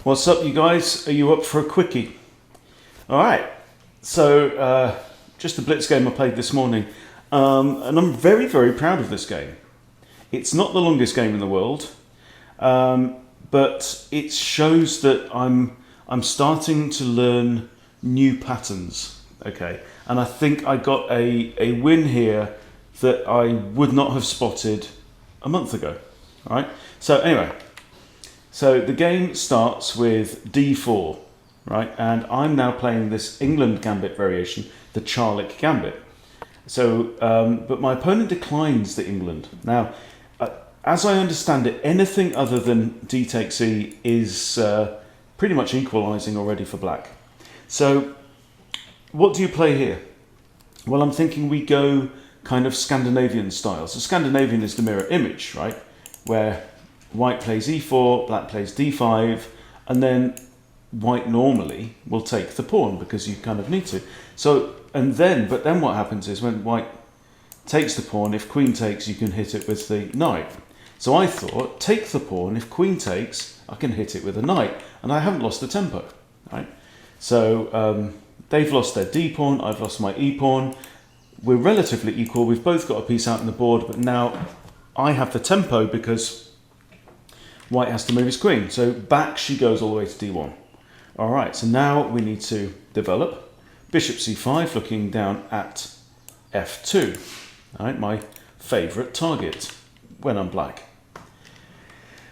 What's up, you guys? Are you up for a quickie? All right. So, just a blitz game I played this morning, and I'm very, very proud of this game. It's not the longest game in the world, but it shows that I'm starting to learn new patterns. Okay, and I think I got a win here that I would not have spotted a month ago. All right. So anyway. So the game starts with d4, right? And I'm now playing this England gambit variation, the Charlick gambit. So, but my opponent declines the England. Now, as I understand it, anything other than d takes e is pretty much equalising already for black. So, what do you play here? Well, I'm thinking we go kind of Scandinavian style. So Scandinavian is the mirror image, right? Where white plays e4, black plays d5, and then white normally will take the pawn because you kind of need to. So, but then what happens is when white takes the pawn, if queen takes, you can hit it with the knight. So I thought, take the pawn, if queen takes, I can hit it with a knight, and I haven't lost the tempo, right? So they've lost their d pawn, I've lost my e pawn. We're relatively equal, we've both got a piece out on the board, but now I have the tempo because white has to move his queen. So back she goes all the way to d1. All right, so now we need to develop. Bishop c5, looking down at f2. All right, my favourite target when I'm black.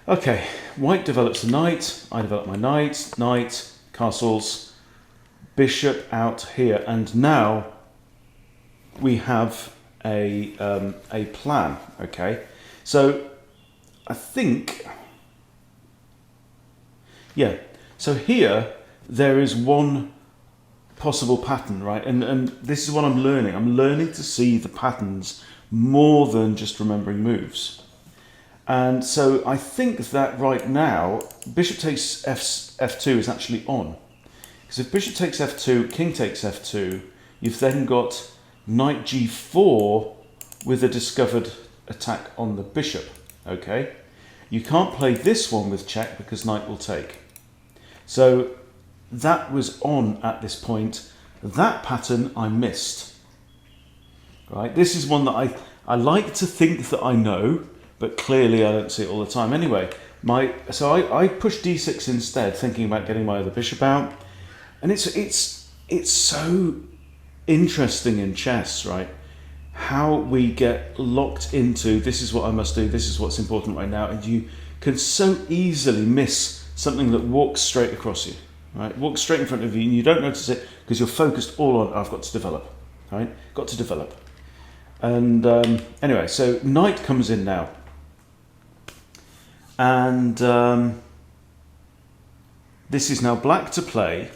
Okay, white develops the knight. I develop my knight, castles, bishop out here. And now we have a plan, okay? So I think... yeah, so here there is one possible pattern, right? And this is what I'm learning. I'm learning to see the patterns more than just remembering moves. And so I think that right now, bishop takes f2 is actually on. Because if bishop takes f2, king takes f2, you've then got knight g4 with a discovered attack on the bishop, okay? You can't play this one with check because knight will take. So that was on at this point. That pattern I missed. Right? This is one that I like to think that I know, but clearly I don't see it all the time. Anyway, so I pushed d6 instead, thinking about getting my other bishop out. And it's so interesting in chess, right? How we get locked into this is what I must do, this is what's important right now, and you can so easily miss something that walks straight across you, right? Walks straight in front of you and you don't notice it because you're focused all on, I've got to develop, right? Got to develop. And anyway, so knight comes in now. And this is now black to play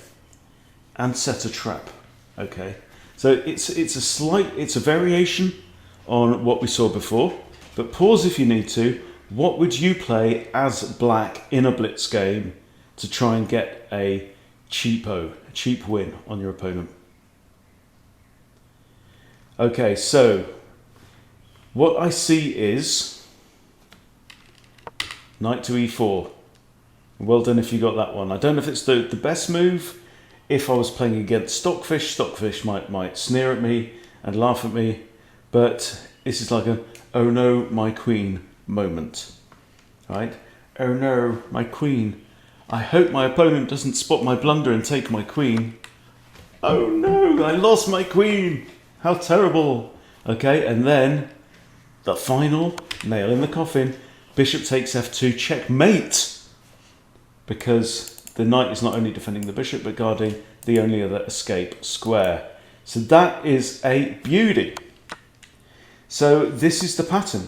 and set a trap, okay? So it's a variation on what we saw before, but pause if you need to. What would you play as black in a blitz game to try and get a cheap win on your opponent? Okay, so what I see is knight to e4. Well done if you got that one. I don't know if it's the best move. If I was playing against Stockfish might sneer at me and laugh at me, but this is like a, oh no, my queen moment, right? Oh no, my queen. I hope my opponent doesn't spot my blunder and take my queen. Oh no, I lost my queen. How terrible. Okay, and then the final nail in the coffin. Bishop takes f2, checkmate. Because the knight is not only defending the bishop, but guarding the only other escape square. So that is a beauty. So this is the pattern.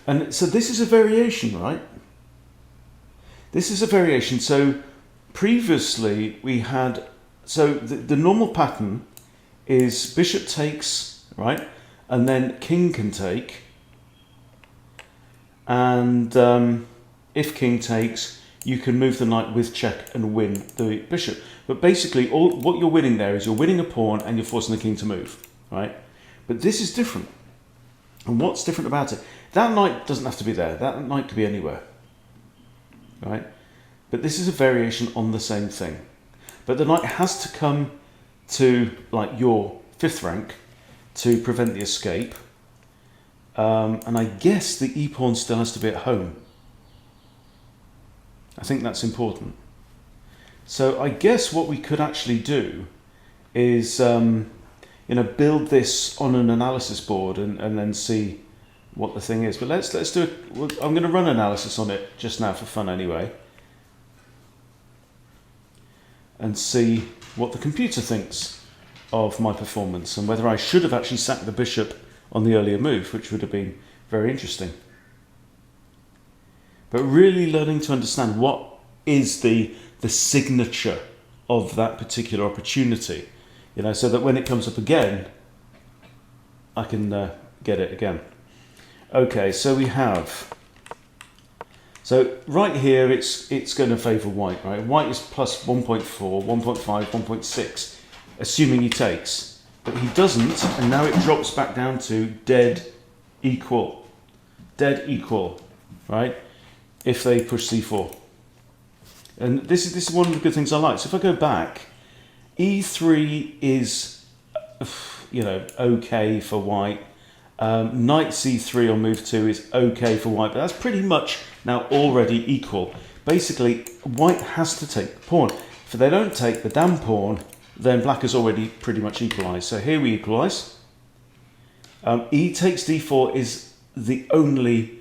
And so this is a variation, right? This is a variation. So previously we had, so the normal pattern is bishop takes, right? And then king can take. And if king takes, you can move the knight with check and win the bishop. But basically what you're winning there is you're winning a pawn and you're forcing the king to move, right? But this is different. And what's different about it? That knight doesn't have to be there. That knight could be anywhere, right? but this is a variation on the same thing. But the knight has to come to like your 5th rank to prevent the escape. And I guess the e-pawn still has to be at home. I think that's important. So I guess what we could actually do is build this on an analysis board and then see what the thing is. But let's do it. I'm going to run analysis on it just now for fun anyway, and see what the computer thinks of my performance and whether I should have actually sacked the bishop on the earlier move, which would have been very interesting. But really learning to understand what is the signature of that particular opportunity, so that when it comes up again, I can get it again. Okay, so we have, so right here it's going to favour white, right? White is plus 1.4, 1.5, 1.6, assuming he takes, but he doesn't, and now it drops back down to dead equal, right? If they push c4. And this is one of the good things I like. So if I go back, e3 is, okay for white. Knight c3 on move 2 is okay for white, but that's pretty much now already equal. Basically, white has to take the pawn. If they don't take the damn pawn, then black is already pretty much equalised. So here we equalise. E takes d4 is the only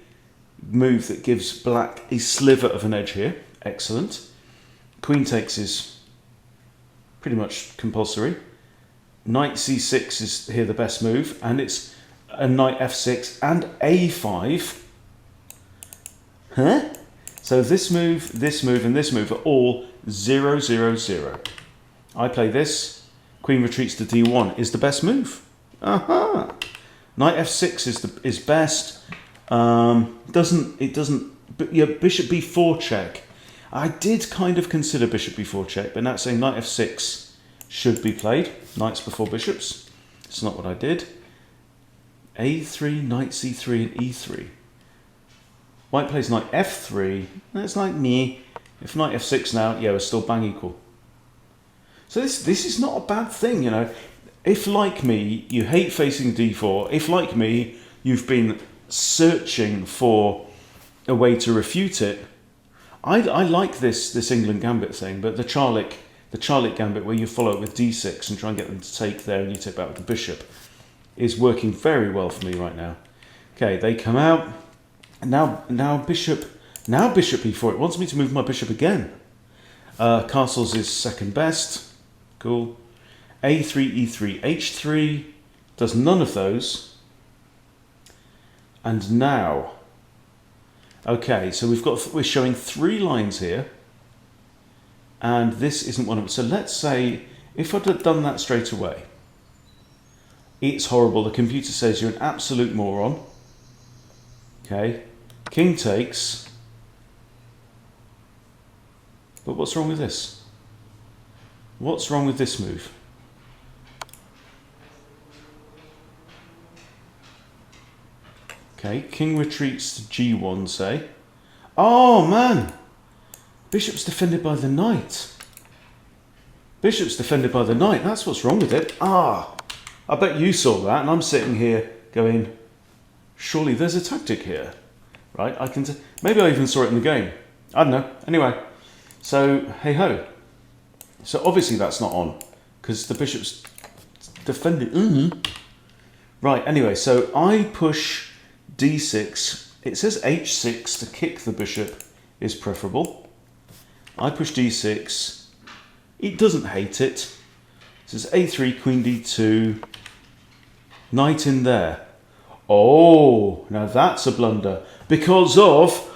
move that gives black a sliver of an edge here. Excellent. Queen takes is pretty much compulsory. Knight c6 is here the best move, and it's a knight f6 and a5. Huh? So this move, and this move are all 0, 0, 0. I play this. Queen retreats to d1 is the best move. Aha! Knight f6 is best. Bishop b4 check. I did kind of consider bishop b4 check, but now it's saying knight f6 should be played. Knights before bishops. It's not what I did. a3, knight c3, and e3. White plays knight f3. That's like me. If knight f6 now, yeah, we're still bang equal. So this is not a bad thing, If, like me, you hate facing d4, if, like me, you've been searching for a way to refute it, I like this England gambit thing, but the Charlick gambit where you follow it with d6 and try and get them to take there and you take back with the bishop is working very well for me right now. Okay, they come out. Now bishop e4. It wants me to move my bishop again. Castles is second best. Cool. a3, e3, h3. Does none of those. And now, okay, so we're showing 3 lines here, and this isn't one of them. So let's say if I'd have done that straight away, it's horrible. The computer says you're an absolute moron. Okay, king takes. But what's wrong with this? What's wrong with this move? Okay, king retreats to g1, say. Oh, man! Bishop's defended by the knight. Bishop's defended by the knight. That's what's wrong with it. Ah! I bet you saw that, and I'm sitting here going, surely there's a tactic here. Right? Maybe I even saw it in the game. I don't know. Anyway, so, hey-ho. So obviously that's not on, because the bishop's defended. Right, anyway, so I push d6. It says h6 to kick the bishop is preferable. I push d6. It doesn't hate it. It says a3, queen d2, knight in there. Oh, now that's a blunder because of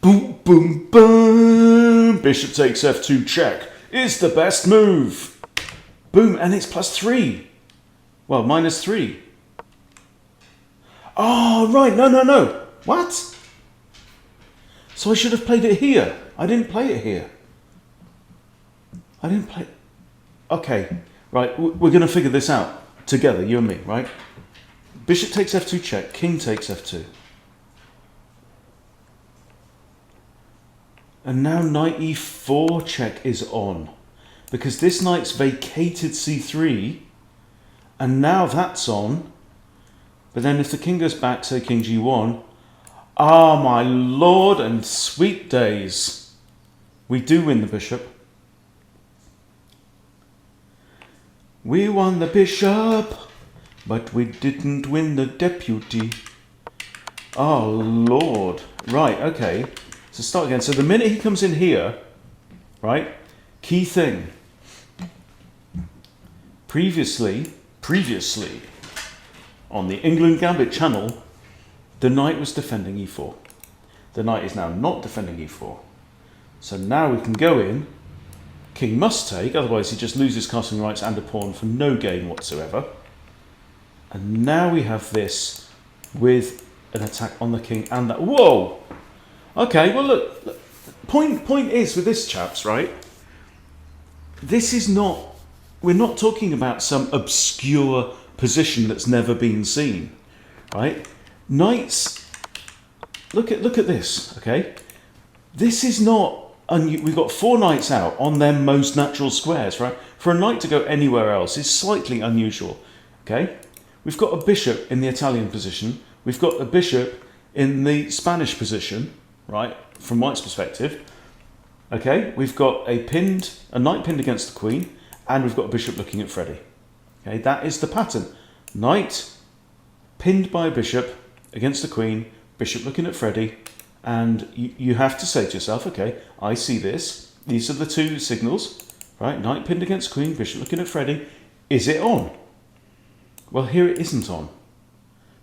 boom, boom, boom. Bishop takes f2 check is the best move. Boom, and it's +3. Well, -3. Oh, right, no. What? So I should have played it here. I didn't play it here. Okay, right, we're going to figure this out together, you and me, right? Bishop takes f2 check, king takes f2. And now knight e4 check is on. Because this knight's vacated c3, and now that's on. But then if the king goes back, say king g1, ah, my lord and sweet days, we do win the bishop. We won the bishop, but we didn't win the deputy. Oh, Lord. Right, okay. So start again. So the minute he comes in here, right, key thing. Previously, on the England Gambit channel, the knight was defending e4. The knight is now not defending e4. So now we can go in. King must take, otherwise he just loses castling rights and a pawn for no gain whatsoever. And now we have this with an attack on the king and that. Whoa! Okay, well look, point is with this, chaps, right? This is not, we're not talking about some obscure position that's never been seen, right? Knights, look at this, okay? This is not, we've got 4 knights out on their most natural squares, right? For a knight to go anywhere else is slightly unusual, okay? We've got a bishop in the Italian position. We've got a bishop in the Spanish position, right? From White's perspective, okay? We've got a knight pinned against the queen, and we've got a bishop looking at Freddie. Okay, that is the pattern. Knight pinned by a bishop against the queen, bishop looking at Freddie, and you have to say to yourself, okay, I see this. These are the 2 signals, right? Knight pinned against queen, bishop looking at Freddie. Is it on? Well, here it isn't on,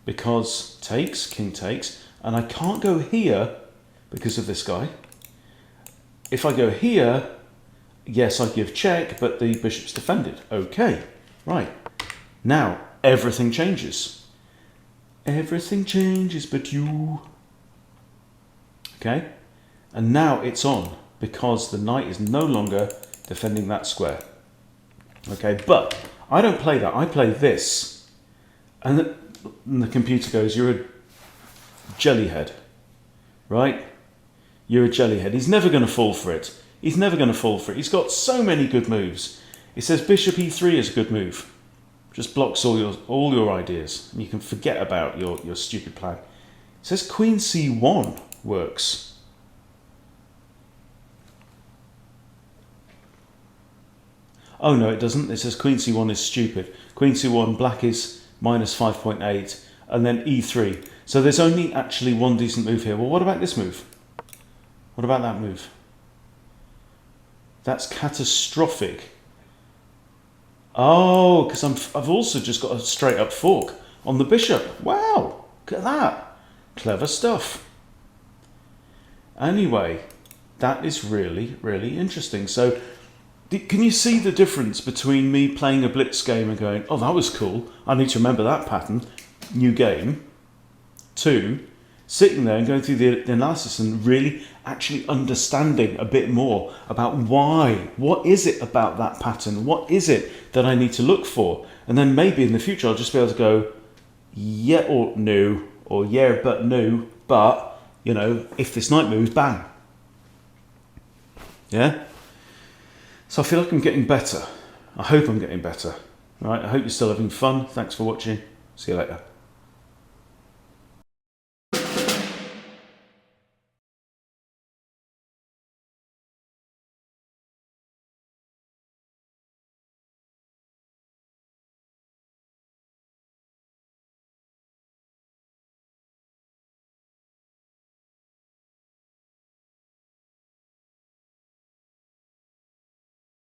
because takes, king takes, and I can't go here because of this guy. If I go here, yes, I give check, but the bishop's defended. Okay, right. Now, everything changes. Everything changes but you. Okay? And now it's on, because the knight is no longer defending that square. Okay, but I don't play that. I play this. And the computer goes, you're a jellyhead. Right? You're a jellyhead. He's never going to fall for it. He's never going to fall for it. He's got so many good moves. It says bishop e3 is a good move. Just blocks all your ideas. And you can forget about your stupid plan. It says queen c1 works. Oh no, it doesn't. It says queen c1 is stupid. Queen c1, black is minus 5.8, and then e3. So there's only actually one decent move here. Well, what about this move? What about that move? That's catastrophic. Oh, because I've also just got a straight up fork on the bishop. Wow, look at that. Clever stuff. Anyway, that is really, really interesting. So can you see the difference between me playing a blitz game and going, oh, that was cool, I need to remember that pattern, new game, to sitting there and going through the analysis and really actually understanding a bit more about why, what is it about that pattern, what is it that I need to look for, and then maybe in the future I'll just be able to go, yeah or no, or yeah but no, but, you know, if this knight moves, bang. Yeah? So I feel like I'm getting better. I hope I'm getting better. Right? I hope you're still having fun. Thanks for watching. See you later.